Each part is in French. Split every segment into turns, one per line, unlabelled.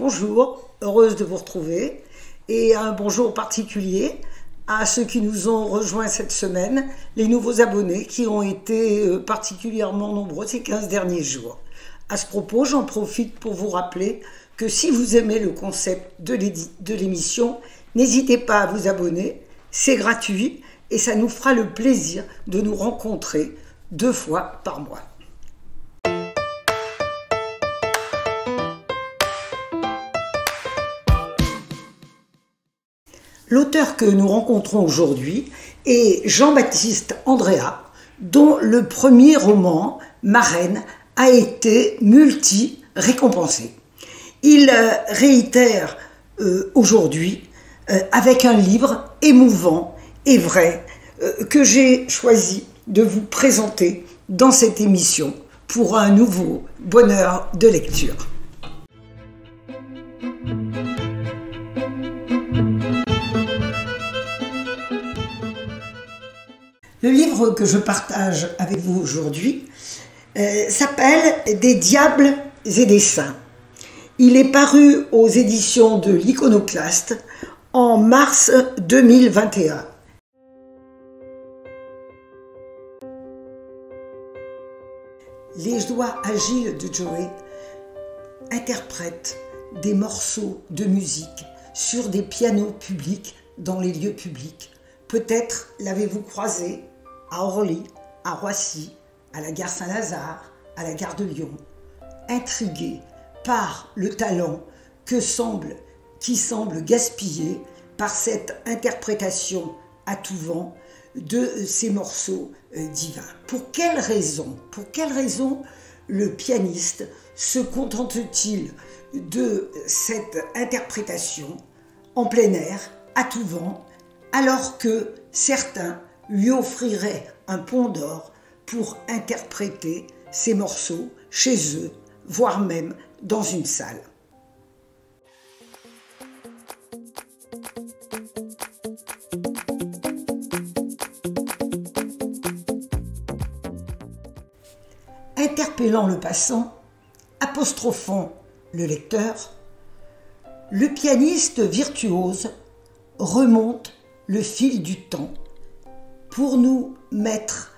Bonjour, heureuse de vous retrouver et un bonjour particulier à ceux qui nous ont rejoints cette semaine, les nouveaux abonnés qui ont été particulièrement nombreux ces 15 derniers jours. À ce propos, j'en profite pour vous rappeler que si vous aimez le concept de l'émission, n'hésitez pas à vous abonner, c'est gratuit et ça nous fera le plaisir de nous rencontrer 2 fois par mois. L'auteur que nous rencontrons aujourd'hui est Jean-Baptiste Andréa, dont le premier roman, Marraine, a été multi-récompensé. Il réitère aujourd'hui avec un livre émouvant et vrai que j'ai choisi de vous présenter dans cette émission pour un nouveau bonheur de lecture. Le livre que je partage avec vous aujourd'hui s'appelle « Des diables et des saints ». Il est paru aux éditions de l'Iconoclaste en mars 2021. Les doigts agiles de Joey interprètent des morceaux de musique sur des pianos publics dans les lieux publics. Peut-être l'avez-vous croisé à Orly, à Roissy, à la gare Saint-Lazare, à la gare de Lyon, intrigué par le talent qui semble gaspillé par cette interprétation à tout vent de ces morceaux divins. Pour quelle raison le pianiste se contente-t-il de cette interprétation en plein air, à tout vent, alors que certains lui offriraient un pont d'or pour interpréter ces morceaux chez eux, voire même dans une salle. Interpellant le passant, apostrophant le lecteur, le pianiste virtuose remonte le fil du temps pour nous mettre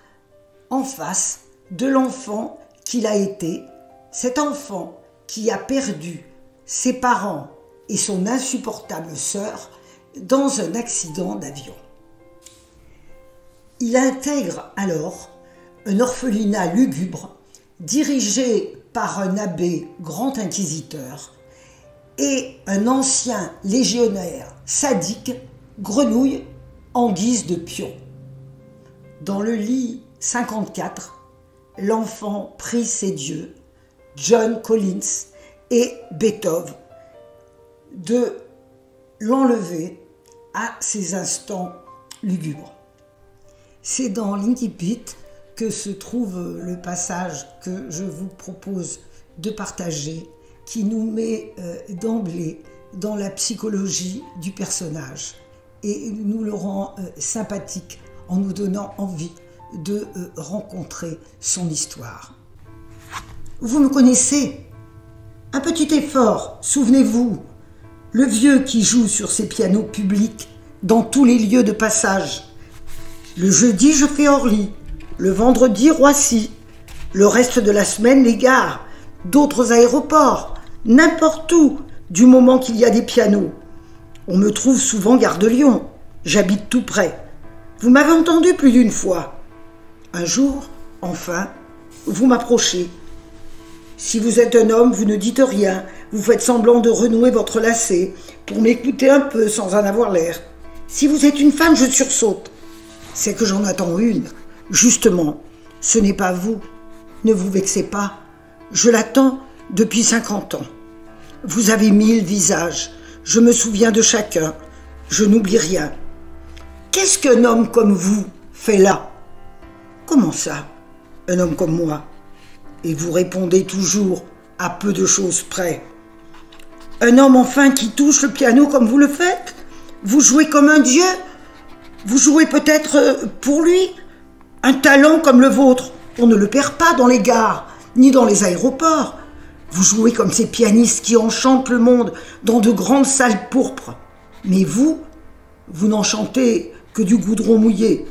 en face de l'enfant qu'il a été, cet enfant qui a perdu ses parents et son insupportable sœur dans un accident d'avion. Il intègre alors un orphelinat lugubre dirigé par un abbé grand inquisiteur et un ancien légionnaire sadique grenouille en guise de pion. Dans le lit 54, l'enfant prie ses dieux, John Collins et Beethoven, de l'enlever à ces instants lugubres. C'est dans l'Incipit que se trouve le passage que je vous propose de partager, qui nous met d'emblée dans la psychologie du personnage et nous le rend sympathique en nous donnant envie de rencontrer son histoire. Vous me connaissez. Un petit effort, souvenez-vous, le vieux qui joue sur ses pianos publics dans tous les lieux de passage. Le jeudi, je fais Orly, le vendredi, Roissy, le reste de la semaine, les gares, d'autres aéroports, n'importe où, du moment qu'il y a des pianos. On me trouve souvent gare de Lyon, j'habite tout près. Vous m'avez entendu plus d'une fois. Un jour, enfin, vous m'approchez. Si vous êtes un homme, vous ne dites rien, vous faites semblant de renouer votre lacet pour m'écouter un peu sans en avoir l'air. Si vous êtes une femme, je sursaute. C'est que j'en attends une. Justement, ce n'est pas vous. Ne vous vexez pas. Je l'attends depuis 50 ans. Vous avez 1000 visages. Je me souviens de chacun. Je n'oublie rien. Qu'est-ce qu'un homme comme vous fait là? Comment ça, un homme comme moi? Et vous répondez toujours à peu de choses près. Un homme enfin qui touche le piano comme vous le faites? Vous jouez comme un dieu? Vous jouez peut-être pour lui? Un talent comme le vôtre, on ne le perd pas dans les gares, ni dans les aéroports. Vous jouez comme ces pianistes qui enchantent le monde dans de grandes salles pourpres. Mais vous n'en chantez que du goudron mouillé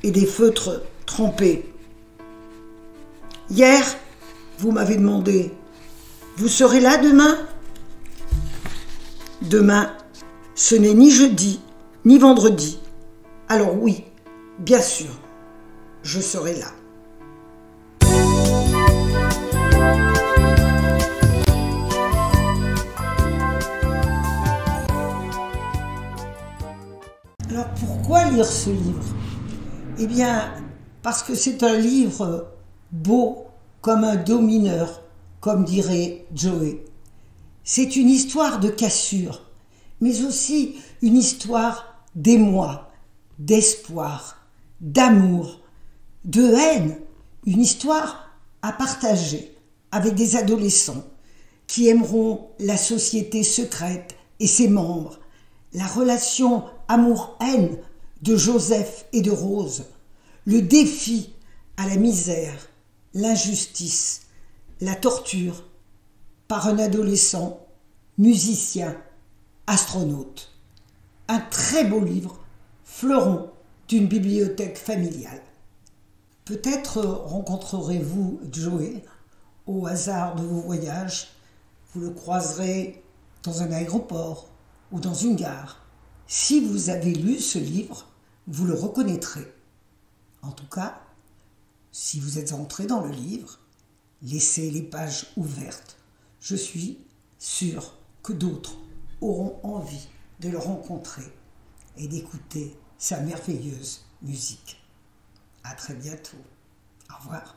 et des feutres trempés. Hier, vous m'avez demandé, vous serez là demain ? Demain, ce n'est ni jeudi, ni vendredi. Alors oui, bien sûr, je serai là. Alors pourquoi lire ce livre ? Eh bien, parce que c'est un livre beau comme un do mineur, comme dirait Joey. C'est une histoire de cassure, mais aussi une histoire d'émoi, d'espoir, d'amour, de haine, une histoire à partager avec des adolescents qui aimeront la société secrète et ses membres, la relation amour-haine de Joseph et de Rose, le défi à la misère, l'injustice, la torture par un adolescent, musicien, astronaute. Un très beau livre, fleuron d'une bibliothèque familiale. Peut-être rencontrerez-vous Joey au hasard de vos voyages. Vous le croiserez dans un aéroport ou dans une gare. Si vous avez lu ce livre, vous le reconnaîtrez. En tout cas, si vous êtes entré dans le livre, laissez les pages ouvertes. Je suis sûre que d'autres auront envie de le rencontrer et d'écouter sa merveilleuse musique. À très bientôt. Au revoir.